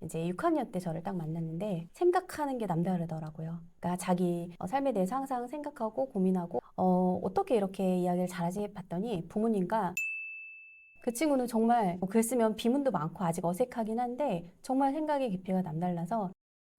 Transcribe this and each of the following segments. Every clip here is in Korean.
이제 6학년 때 저를 딱 만났는데 생각하는 게 남다르더라고요. 그러니까 자기 삶에 대해서 항상 생각하고 고민하고 어떻게 이렇게 이야기를 잘하지 봤더니 부모님과 그 친구는 정말 글 쓰면 비문도 많고 아직 어색하긴 한데 정말 생각의 깊이가 남달라서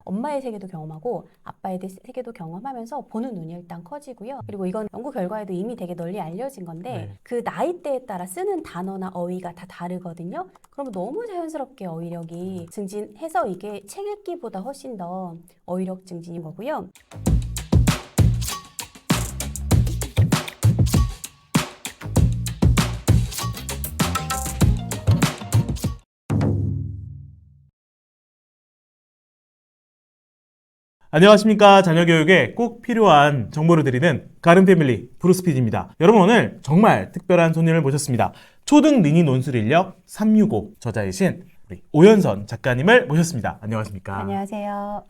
엄마의 세계도 경험하고 아빠의 세계도 경험하면서 보는 눈이 일단 커지고요. 그리고 이건 연구 결과에도 이미 되게 널리 알려진 건데 네. 그 나이대에 따라 쓰는 단어나 어휘가 다 다르거든요. 그러면 너무 자연스럽게 어휘력이 증진해서 이게 책 읽기보다 훨씬 더 어휘력 증진인 거고요. 안녕하십니까. 자녀교육에 꼭 필요한 정보를 드리는 가름패밀리 브루스피디입니다. 여러분, 오늘 정말 특별한 손님을 모셨습니다. 초등 리니 논술 인력 365 저자이신 우리 오연선 작가님을 모셨습니다. 안녕하십니까. 안녕하세요.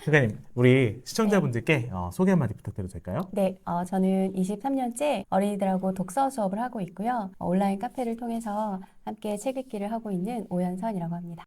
작가님, 우리 시청자분들께 소개 한마디 부탁드려도 될까요? 네, 저는 23년째 어린이들하고 독서 수업을 하고 있고요. 온라인 카페를 통해서 함께 책 읽기를 하고 있는 오연선이라고 합니다.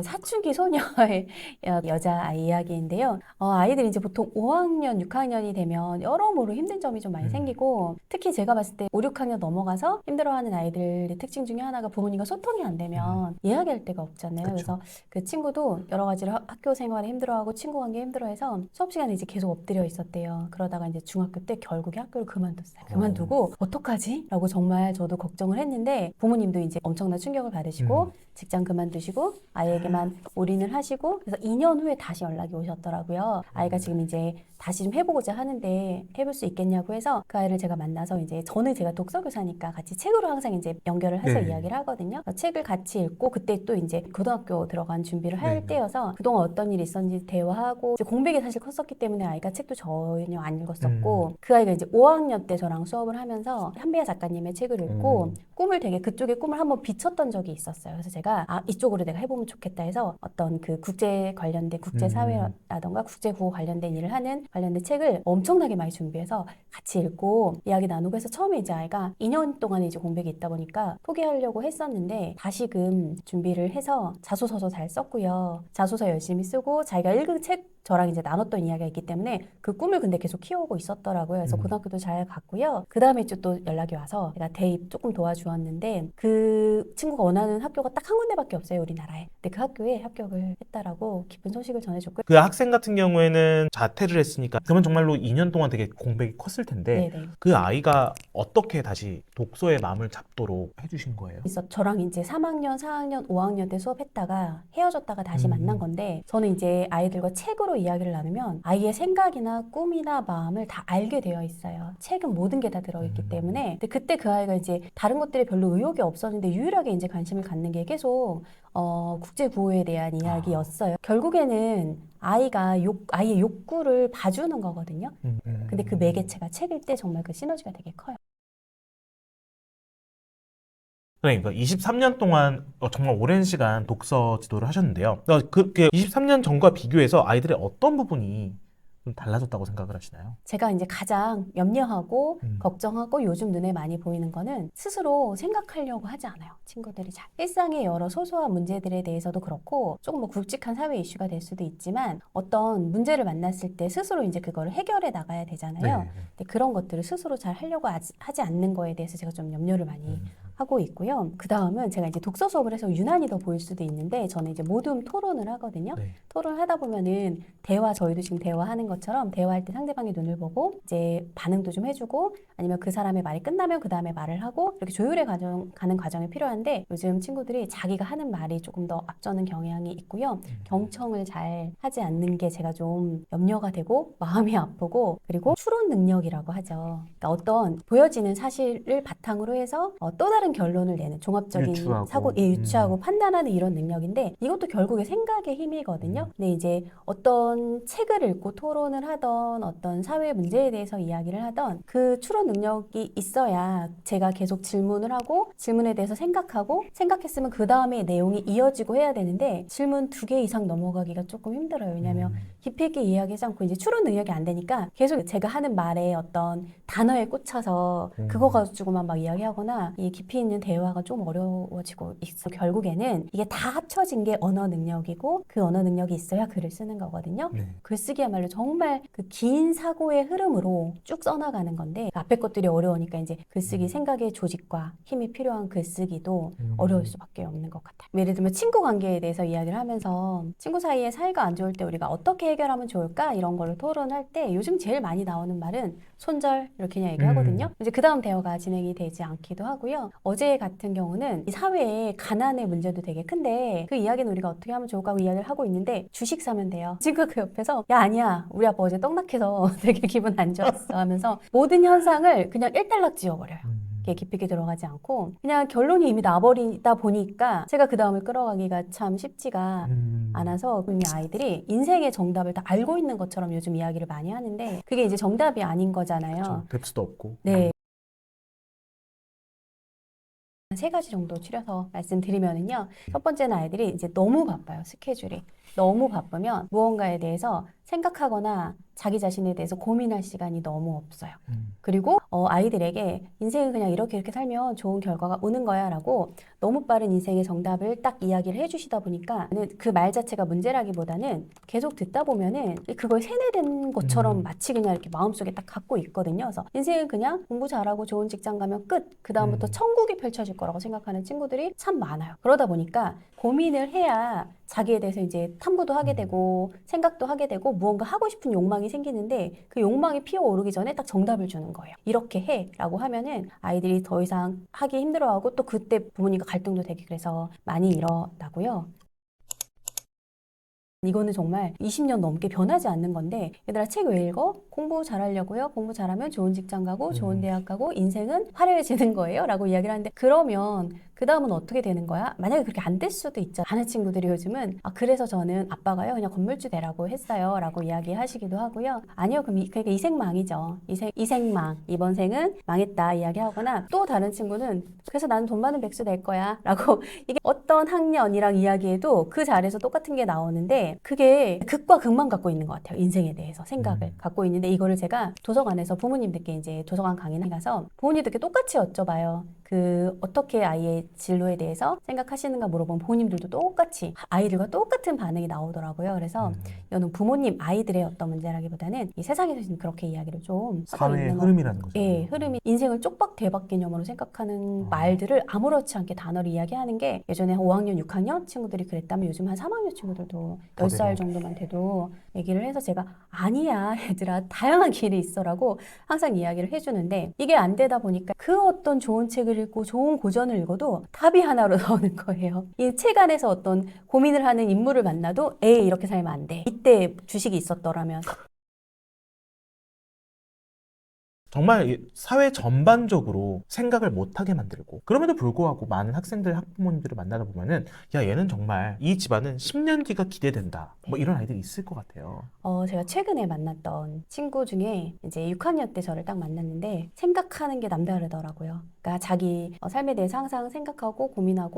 사춘기 소녀의 여자아이 이야기인데요. 아이들이 이제 보통 5학년, 6학년이 되면 여러모로 힘든 점이 좀 많이 생기고 특히 제가 봤을 때 5, 6학년 넘어가서 힘들어하는 아이들의 특징 중에 하나가 부모님과 소통이 안 되면 이야기할 데가 없잖아요. 그쵸. 그래서 그 친구도 여러 가지로 학교 생활에 힘들어하고 친구 관계 힘들어해서 수업 시간에 이제 계속 엎드려 있었대요. 그러다가 이제 중학교 때 결국에 학교를 그만뒀어요. 그만두고 어떡하지? 라고 정말 저도 걱정을 했는데 부모님도 이제 엄청난 충격을 받으시고 직장 그만두시고 아이에게만 올인을 하시고 그래서 2년 후에 다시 연락이 오셨더라고요. 아이가 지금 이제 다시 좀 해보고자 하는데 해볼 수 있겠냐고 해서 그 아이를 제가 만나서 이제 저는 제가 독서교사니까 같이 책으로 항상 이제 연결을 해서 네. 이야기를 하거든요. 책을 같이 읽고 그때 또 이제 고등학교 들어간 준비를 할 네. 때여서 그동안 어떤 일이 있었는지 대화하고 이제 공백이 사실 컸었기 때문에 아이가 책도 전혀 안 읽었었고 그 아이가 이제 5학년 때 저랑 수업을 하면서 한비아 작가님의 책을 읽고 꿈을 되게 그쪽의 꿈을 한번 비췄던 적이 있었어요. 그래서 제가 이쪽으로 내가 해보면 좋겠다 해서 어떤 그 국제 관련된 국제사회라던가 국제구호 관련된 일을 하는 관련된 책을 엄청나게 많이 준비해서 같이 읽고 이야기 나누고 해서 처음에 이제 아이가 2년 동안 이제 공백이 있다 보니까 포기하려고 했었는데 다시금 준비를 해서 자소서도 잘 썼고요. 자소서 열심히 쓰고 자기가 읽은 책 저랑 이제 나눴던 이야기가 있기 때문에 그 꿈을 근데 계속 키워오고 있었더라고요. 그래서 고등학교도 잘 갔고요. 그 다음에 또 연락이 와서 제가 대입 조금 도와주었는데 그 친구가 원하는 학교가 딱 한 군데밖에 없어요, 우리나라에. 근데 그 학교에 합격을 했다라고 기쁜 소식을 전해줬고요. 그 학생 같은 경우에는 자퇴를 했으니까 그러면 정말로 2년 동안 되게 공백이 컸을 텐데 네네. 그 아이가 어떻게 다시 독서의 마음을 잡도록 해주신 거예요? 그래서 저랑 이제 3학년, 4학년, 5학년 때 수업했다가 헤어졌다가 다시 만난 건데 저는 이제 아이들과 책으로 이야기를 나누면 아이의 생각이나 꿈이나 마음을 다 알게 되어 있어요. 책은 모든 게 다 들어있기 때문에. 근데 그때 그 아이가 이제 다른 것들에 별로 의욕이 없었는데 유일하게 이제 관심을 갖는 게 계속 국제구호에 대한 이야기였어요. 결국에는 아이의 욕구를 봐주는 거거든요. 근데 그 매개체가 책일 때 정말 그 시너지가 되게 커요. 그러니까 23년 동안 정말 오랜 시간 독서 지도를 하셨는데요. 그러니까 23년 전과 비교해서 아이들의 어떤 부분이 좀 달라졌다고 생각을 하시나요? 제가 이제 가장 염려하고 걱정하고 요즘 눈에 많이 보이는 거는 스스로 생각하려고 하지 않아요. 친구들이 잘. 일상의 여러 소소한 문제들에 대해서도 그렇고 조금 뭐 굵직한 사회 이슈가 될 수도 있지만 어떤 문제를 만났을 때 스스로 이제 그거를 해결해 나가야 되잖아요. 네. 근데 그런 것들을 스스로 잘 하려고 하지 않는 거에 대해서 제가 좀 염려를 많이 하고 있고요. 그 다음은 제가 이제 독서 수업을 해서 유난히 더 보일 수도 있는데 저는 이제 모둠 토론을 하거든요. 네. 토론을 하다 보면은 저희도 지금 대화하는 것처럼 대화할 때 상대방의 눈을 보고 이제 반응도 좀 해주고 아니면 그 사람의 말이 끝나면 그 다음에 말을 하고 이렇게 조율해 가는 과정이 필요한데 요즘 친구들이 자기가 하는 말이 조금 더 앞서는 경향이 있고요. 경청을 잘 하지 않는 게 제가 좀 염려가 되고 마음이 아프고 그리고 추론 능력이라고 하죠. 그러니까 어떤 보여지는 사실을 바탕으로 해서 또 다른 결론을 내는 종합적인 유추하고 판단하는 이런 능력인데 이것도 결국에 생각의 힘이거든요. 근데 이제 어떤 책을 읽고 토론을 하던 어떤 사회 문제에 대해서 이야기를 하던 그 추론 능력이 있어야 제가 계속 질문을 하고 질문에 대해서 생각했으면 그 다음에 내용이 이어지고 해야 되는데 질문 2개 이상 넘어가기가 조금 힘들어요. 왜냐하면 깊이 있게 이야기하지 않고 이제 추론 능력이 안 되니까 계속 제가 하는 말에 어떤 단어에 꽂혀서 그거 가지고만 막 이야기하거나 이 깊이 깊이 있는 대화가 좀 어려워지고 있어. 결국에는 이게 다 합쳐진 게 언어 능력이고 그 언어 능력이 있어야 글을 쓰는 거거든요. 네. 글쓰기야말로 정말 그 긴 사고의 흐름으로 쭉 써나가는 건데 앞에 것들이 어려우니까 이제 글쓰기 생각의 조직과 힘이 필요한 글쓰기도 어려울 수밖에 없는 것 같아요. 예를 들면 친구 관계에 대해서 이야기를 하면서 친구 사이에 사이가 안 좋을 때 우리가 어떻게 해결하면 좋을까 이런 거를 토론할 때 요즘 제일 많이 나오는 말은 손절 이렇게 그냥 얘기하거든요. 이제 그 다음 대화가 진행이 되지 않기도 하고요. 어제 같은 경우는 이 사회에 가난의 문제도 되게 큰데 그 이야기는 우리가 어떻게 하면 좋을까 하고 이야기를 하고 있는데 주식 사면 돼요. 친구가 그 옆에서 야 아니야 우리 아빠 어제 떡락해서 되게 기분 안 좋았어 하면서 모든 현상을 그냥 일단락 지워버려요. 이렇게 깊이 있게 들어가지 않고 그냥 결론이 이미 나버리다 보니까 제가 그 다음을 끌어가기가 참 쉽지가 않아서 이미 아이들이 인생의 정답을 다 알고 있는 것처럼 요즘 이야기를 많이 하는데 그게 이제 정답이 아닌 거잖아요. 될 수도 없고. 네. 세 가지 정도 추려서 말씀드리면은요. 첫 번째는 아이들이 이제 너무 바빠요. 스케줄이. 너무 바쁘면 무언가에 대해서 생각하거나 자기 자신에 대해서 고민할 시간이 너무 없어요. 그리고 아이들에게 인생은 그냥 이렇게 살면 좋은 결과가 오는 거야 라고 너무 빠른 인생의 정답을 딱 이야기를 해주시다 보니까 그 말 자체가 문제라기보다는 계속 듣다 보면은 그걸 세뇌된 것처럼 마치 그냥 이렇게 마음속에 딱 갖고 있거든요. 그래서 인생은 그냥 공부 잘하고 좋은 직장 가면 끝. 그 다음부터 천국이 펼쳐질 거라고 생각하는 친구들이 참 많아요. 그러다 보니까 고민을 해야 자기에 대해서 이제 탐구도 하게 되고 생각도 하게 되고 무언가 하고 싶은 욕망이 생기는데 그 욕망이 피어오르기 전에 딱 정답을 주는 거예요. 이렇게 해 라고 하면은 아이들이 더 이상 하기 힘들어하고 또 그때 부모님과 갈등도 되게 그래서 많이 일어나고요. 이거는 정말 20년 넘게 변하지 않는 건데 얘들아 책 왜 읽어? 공부 잘하려고요. 공부 잘하면 좋은 직장 가고 좋은 대학 가고 인생은 화려해지는 거예요 라고 이야기를 하는데 그러면 그 다음은 어떻게 되는 거야? 만약에 그렇게 안 될 수도 있죠. 하는 친구들이 요즘은 그래서 저는 아빠가요 그냥 건물주 되라고 했어요 라고 이야기하시기도 하고요. 아니요 그럼 그러니까 이 생망이죠. 이생망 이번 생은 망했다 이야기하거나 또 다른 친구는 그래서 나는 돈 많은 백수 될 거야 라고 이게 어떤 학년이랑 이야기해도 그 자리에서 똑같은 게 나오는데 그게 극과 극만 갖고 있는 것 같아요. 인생에 대해서 생각을 갖고 있는데 이거를 제가 도서관에서 부모님들께 이제 도서관 강의를 가서 부모님들께 똑같이 여쭤봐요. 그 어떻게 아이의 진로에 대해서 생각하시는가 물어보면 부모님들도 똑같이 아이들과 똑같은 반응이 나오더라고요. 그래서 이거는 부모님 아이들의 어떤 문제라기보다는 이 세상에서 지금 그렇게 이야기를 좀 하고 사회의 있는 흐름이라는 거죠. 예, 흐름이 인생을 쪽박 대박 개념으로 생각하는 말들을 아무렇지 않게 단어를 이야기하는 게 예전에 5학년, 6학년 친구들이 그랬다면 요즘 한 3학년 친구들도 10살 정도만 돼도 얘기를 해서 제가 아니야 얘들아 다양한 길이 있어라고 항상 이야기를 해주는데 이게 안 되다 보니까 그 어떤 좋은 책을 읽고 좋은 고전을 읽어도 답이 하나로 나오는 거예요. 이 책 안에서 어떤 고민을 하는 인물을 만나도 에이 이렇게 살면 안 돼. 이때 주식이 있었더라면 정말 이 사회 전반적으로 생각을 못하게 만들고 그럼에도 불구하고 많은 학생들, 학부모님들을 만나다 보면은 야 얘는 정말 이 집안은 10년 뒤가 기대된다 뭐 이런 아이들이 있을 것 같아요. 제가 최근에 만났던 친구 중에 이제 6학년 때 저를 딱 만났는데 생각하는 게 남다르더라고요. 그러니까 자기 삶에 대해서 항상 생각하고 고민하고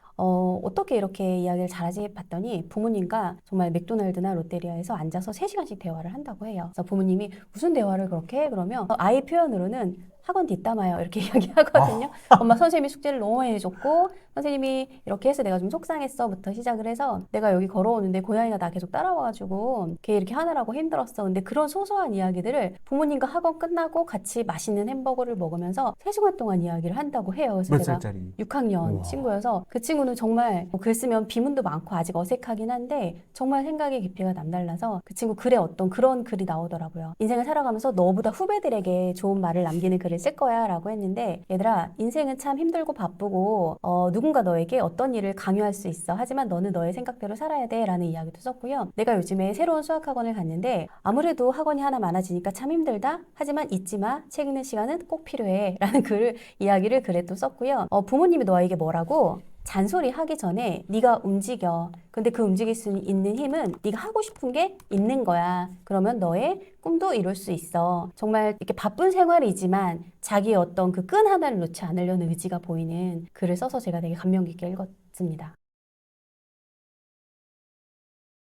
어떻게 이렇게 이야기를 잘하지 봤더니 부모님과 정말 맥도날드나 롯데리아에서 앉아서 3시간씩 대화를 한다고 해요. 그래서 부모님이 무슨 대화를 그렇게 해? 그러면 아이 표현으로는 학원 뒷담화요 이렇게 이야기하거든요. 엄마 선생님이 숙제를 너무 많이 해줬고 선생님이 이렇게 해서 내가 좀 속상했어부터 시작을 해서 내가 여기 걸어오는데 고양이가 나 계속 따라와가지고 걔 이렇게 하느라고 힘들었어. 근데 그런 소소한 이야기들을 부모님과 학원 끝나고 같이 맛있는 햄버거를 먹으면서 3시간 동안 이야기를 한다고 해요. 그래서 몇 제가 살짜리? 6학년 우와. 친구여서 그 친구는 정말 글 쓰면 비문도 많고 아직 어색하긴 한데 정말 생각의 깊이가 남달라서 그 친구 글에 어떤 그런 글이 나오더라고요. 인생을 살아가면서 너보다 후배들에게 좋은 말을 남기는 글을 쓸 거야 라고 했는데 얘들아 인생은 참 힘들고 바쁘고 누군가 너에게 어떤 일을 강요할 수 있어. 하지만 너는 너의 생각대로 살아야 돼 라는 이야기도 썼고요. 내가 요즘에 새로운 수학학원을 갔는데 아무래도 학원이 하나 많아지니까 참 힘들다. 하지만 잊지 마. 책 읽는 시간은 꼭 필요해 라는 글을 이야기를 글에 또 썼고요. 부모님이 너에게 뭐라고 잔소리 하기 전에 네가 움직여. 근데 그 움직일 수 있는 힘은 네가 하고 싶은 게 있는 거야. 그러면 너의 꿈도 이룰 수 있어. 정말 이렇게 바쁜 생활이지만 자기의 어떤 그 끈 하나를 놓지 않으려는 의지가 보이는 글을 써서 제가 되게 감명 깊게 읽었습니다.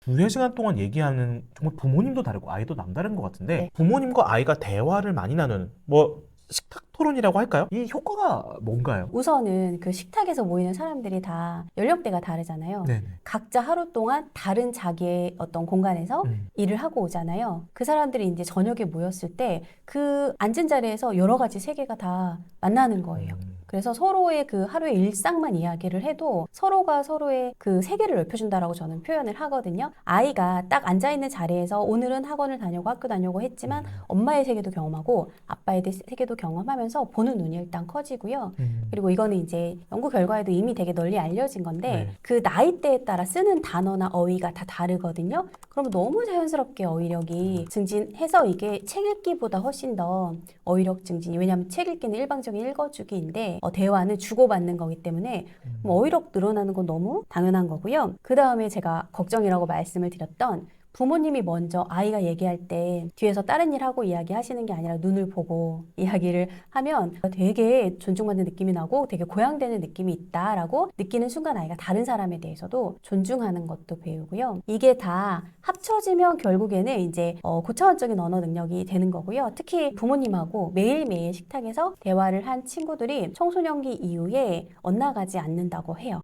2시간 동안 얘기하는 정말 부모님도 다르고 아이도 남다른 것 같은데 네. 부모님과 아이가 대화를 많이 나누는 뭐 식탁 토론이라고 할까요? 이 효과가 뭔가요? 우선은 그 식탁에서 모이는 사람들이 다 연령대가 다르잖아요. 네. 각자 하루 동안 다른 자기의 어떤 공간에서 일을 하고 오잖아요. 그 사람들이 이제 저녁에 모였을 때 그 앉은 자리에서 여러 가지 세계가 다 만나는 거예요. 그래서 서로의 그 하루의 일상만 이야기를 해도 서로가 서로의 그 세계를 넓혀준다라고 저는 표현을 하거든요. 아이가 딱 앉아있는 자리에서 오늘은 학원을 다녀고 학교 다녀고 했지만 엄마의 세계도 경험하고 아빠의 세계도 경험하면서 보는 눈이 일단 커지고요. 그리고 이거는 이제 연구 결과에도 이미 되게 널리 알려진 건데 네. 그 나이대에 따라 쓰는 단어나 어휘가 다 다르거든요. 그러면 너무 자연스럽게 어휘력이 증진해서 이게 책 읽기보다 훨씬 더 어휘력 증진이, 왜냐하면 책 읽기는 일방적인 읽어주기인데 대화는 주고받는 거기 때문에 뭐 어휘력 늘어나는 건 너무 당연한 거고요. 그 다음에 제가 걱정이라고 말씀을 드렸던 부모님이 먼저 아이가 얘기할 때 뒤에서 다른 일 하고 이야기하시는 게 아니라 눈을 보고 이야기를 하면 되게 존중받는 느낌이 나고 되게 고양되는 느낌이 있다라고 느끼는 순간 아이가 다른 사람에 대해서도 존중하는 것도 배우고요. 이게 다 합쳐지면 결국에는 이제 고차원적인 언어 능력이 되는 거고요. 특히 부모님하고 매일매일 식탁에서 대화를 한 친구들이 청소년기 이후에 엇나가지 않는다고 해요.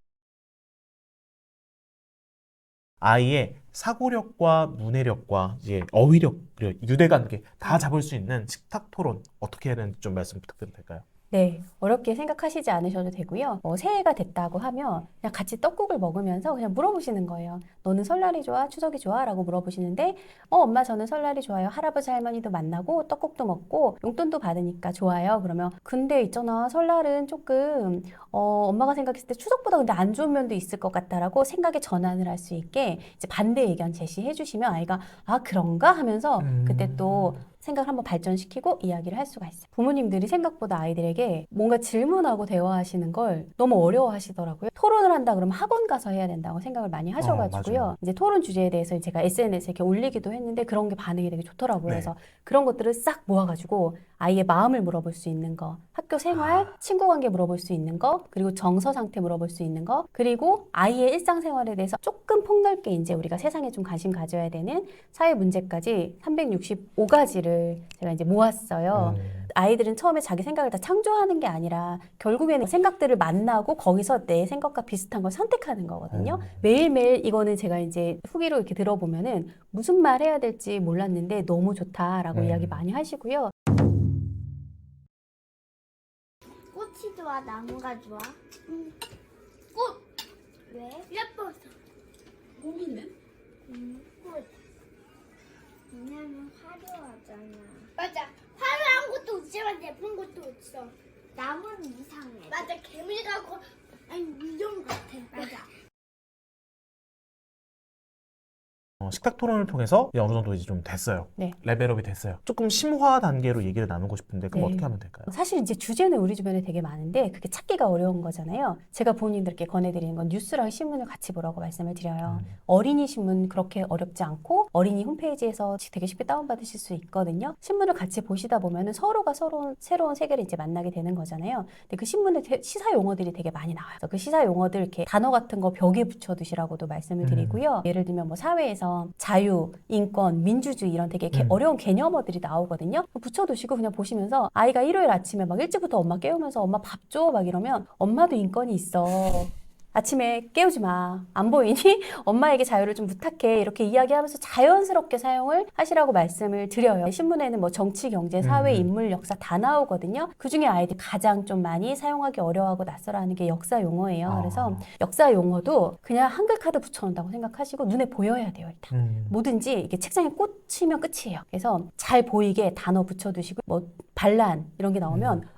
아이의 사고력과 문해력과 이제 어휘력, 그리고 유대관계 다 잡을 수 있는 식탁 토론 어떻게 해야 되는지 좀 말씀 부탁드려도 될까요? 네, 어렵게 생각하시지 않으셔도 되고요. 새해가 됐다고 하면 그냥 같이 떡국을 먹으면서 그냥 물어보시는 거예요. 너는 설날이 좋아? 추석이 좋아? 라고 물어보시는데 엄마 저는 설날이 좋아요. 할아버지 할머니도 만나고 떡국도 먹고 용돈도 받으니까 좋아요. 그러면 근데 있잖아, 설날은 조금 엄마가 생각했을 때 추석보다 근데 안 좋은 면도 있을 것 같다라고 생각의 전환을 할 수 있게 이제 반대 의견 제시해 주시면 아이가 아 그런가 하면서 그때 또 생각을 한번 발전시키고 이야기를 할 수가 있어요. 부모님들이 생각보다 아이들에게 뭔가 질문하고 대화하시는 걸 너무 어려워하시더라고요. 토론을 한다 그러면 학원 가서 해야 된다고 생각을 많이 하셔가지고요. 맞아요. 이제 토론 주제에 대해서 제가 SNS에 이렇게 올리기도 했는데 그런 게 반응이 되게 좋더라고요. 네. 그래서 그런 것들을 싹 모아가지고 아이의 마음을 물어볼 수 있는 거, 학교 생활, 친구 관계 물어볼 수 있는 거, 그리고 정서 상태 물어볼 수 있는 거, 그리고 아이의 일상생활에 대해서 조금 폭넓게 이제 우리가 세상에 좀 관심 가져야 되는 사회 문제까지 365가지를 제가 이제 모았어요. 아이들은 처음에 자기 생각을 다 창조하는 게 아니라 결국에는 생각들을 만나고 거기서 내 생각과 비슷한 걸 선택하는 거거든요. 매일매일 이거는 제가 이제 후기로 이렇게 들어보면은 무슨 말 해야 될지 몰랐는데 너무 좋다라고 이야기 많이 하시고요. 꽃이 좋아, 나무가 좋아? 꽃! 왜? 예뻐서. 호미는? 꽃. 왜냐면 화려하잖아. 맞아. 화려한 것도 있지만 예쁜 것도 있어. 나무는 이상해. 맞아. 개미 같고 아니 인형 같아. 맞아. 식탁 토론을 통해서 이제 어느 정도 이제 좀 됐어요. 네. 레벨업이 됐어요. 조금 심화 단계로 얘기를 나누고 싶은데 그럼 네. 어떻게 하면 될까요? 사실 이제 주제는 우리 주변에 되게 많은데 그게 찾기가 어려운 거잖아요. 제가 부모님들께 권해드리는 건 뉴스랑 신문을 같이 보라고 말씀을 드려요. 어린이 신문 그렇게 어렵지 않고 어린이 홈페이지에서 되게 쉽게 다운받으실 수 있거든요. 신문을 같이 보시다 보면은 서로가 서로 새로운 세계를 이제 만나게 되는 거잖아요. 근데 그 신문에 시사 용어들이 되게 많이 나와요. 그래서 그 시사 용어들 이렇게 단어 같은 거 벽에 붙여두시라고도 말씀을 드리고요. 예를 들면 뭐 사회에서 자유, 인권, 민주주의 이런 되게 어려운 개념어들이 나오거든요. 붙여두시고 그냥 보시면서 아이가 일요일 아침에 막 일찍부터 엄마 깨우면서 엄마 밥 줘 막 이러면 엄마도 인권이 있어. 아침에 깨우지 마. 안 보이니? 엄마에게 자유를 좀 부탁해. 이렇게 이야기하면서 자연스럽게 사용을 하시라고 말씀을 드려요. 신문에는 뭐 정치, 경제, 사회, 인물, 역사 다 나오거든요. 그중에 아이들이 가장 좀 많이 사용하기 어려워하고 낯설어하는 게 역사 용어예요. 그래서 역사 용어도 그냥 한글 카드 붙여놓는다고 생각하시고 눈에 보여야 돼요. 일단. 뭐든지 이게 책상에 꽂히면 끝이에요. 그래서 잘 보이게 단어 붙여두시고 뭐 반란 이런 게 나오면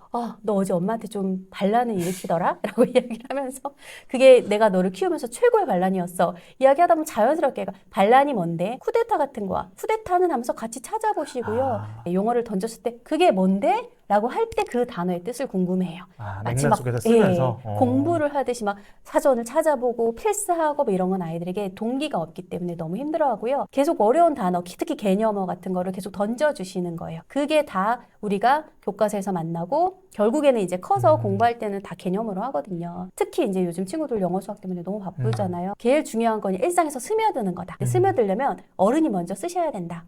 너 어제 엄마한테 좀 반란을 일으키더라? 라고 이야기를 하면서 그게 내가 너를 키우면서 최고의 반란이었어. 이야기하다 보면 자연스럽게 얘가 반란이 뭔데? 쿠데타 같은 거야. 쿠데타는 하면서 같이 찾아보시고요. 용어를 던졌을 때 그게 뭔데? 라고 할 때 그 단어의 뜻을 궁금해해요. 마치 맥락 속에서 쓰면서 공부를 하듯이 막 사전을 찾아보고 필사하고 뭐 이런 건 아이들에게 동기가 없기 때문에 너무 힘들어하고요. 계속 어려운 단어, 특히 개념어 같은 거를 계속 던져주시는 거예요. 그게 다 우리가 교과서에서 만나고 결국에는 이제 커서 공부할 때는 다 개념으로 하거든요. 특히 이제 요즘 친구들 영어 수학 때문에 너무 바쁘잖아요. 제일 중요한 건 일상에서 스며드는 거다. 스며들려면 어른이 먼저 쓰셔야 된다.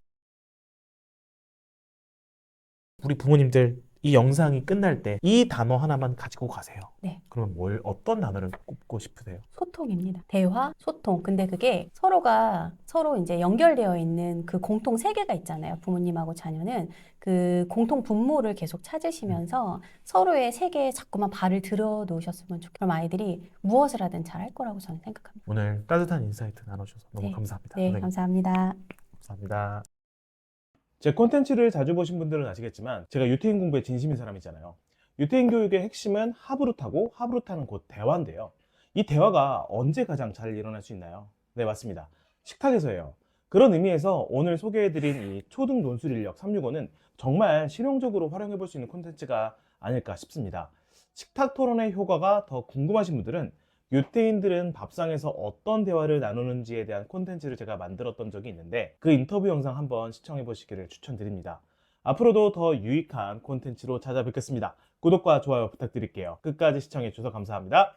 우리 부모님들 이 영상이 끝날 때 이 단어 하나만 가지고 가세요. 네. 그러면 어떤 단어를 꼽고 싶으세요? 소통입니다. 대화, 소통. 근데 그게 서로가 서로 이제 연결되어 있는 그 공통 세계가 있잖아요. 부모님하고 자녀는 그 공통 분모를 계속 찾으시면서 서로의 세계에 자꾸만 발을 들어 놓으셨으면 좋겠어요. 그럼 아이들이 무엇을 하든 잘할 거라고 저는 생각합니다. 오늘 따뜻한 인사이트 나눠주셔서 너무 네. 감사합니다. 네, 선생님. 감사합니다. 감사합니다. 제 콘텐츠를 자주 보신 분들은 아시겠지만 제가 유태인 공부에 진심인 사람이잖아요. 유태인 교육의 핵심은 하브루타고 하브루타는 곧 대화인데요. 이 대화가 언제 가장 잘 일어날 수 있나요? 네, 맞습니다. 식탁에서예요. 그런 의미에서 오늘 소개해드린 이 초등 논술 인력 365는 정말 실용적으로 활용해 볼 수 있는 콘텐츠가 아닐까 싶습니다. 식탁 토론의 효과가 더 궁금하신 분들은 유태인들은 밥상에서 어떤 대화를 나누는지에 대한 콘텐츠를 제가 만들었던 적이 있는데 그 인터뷰 영상 한번 시청해 보시기를 추천드립니다. 앞으로도 더 유익한 콘텐츠로 찾아뵙겠습니다. 구독과 좋아요 부탁드릴게요. 끝까지 시청해 주셔서 감사합니다.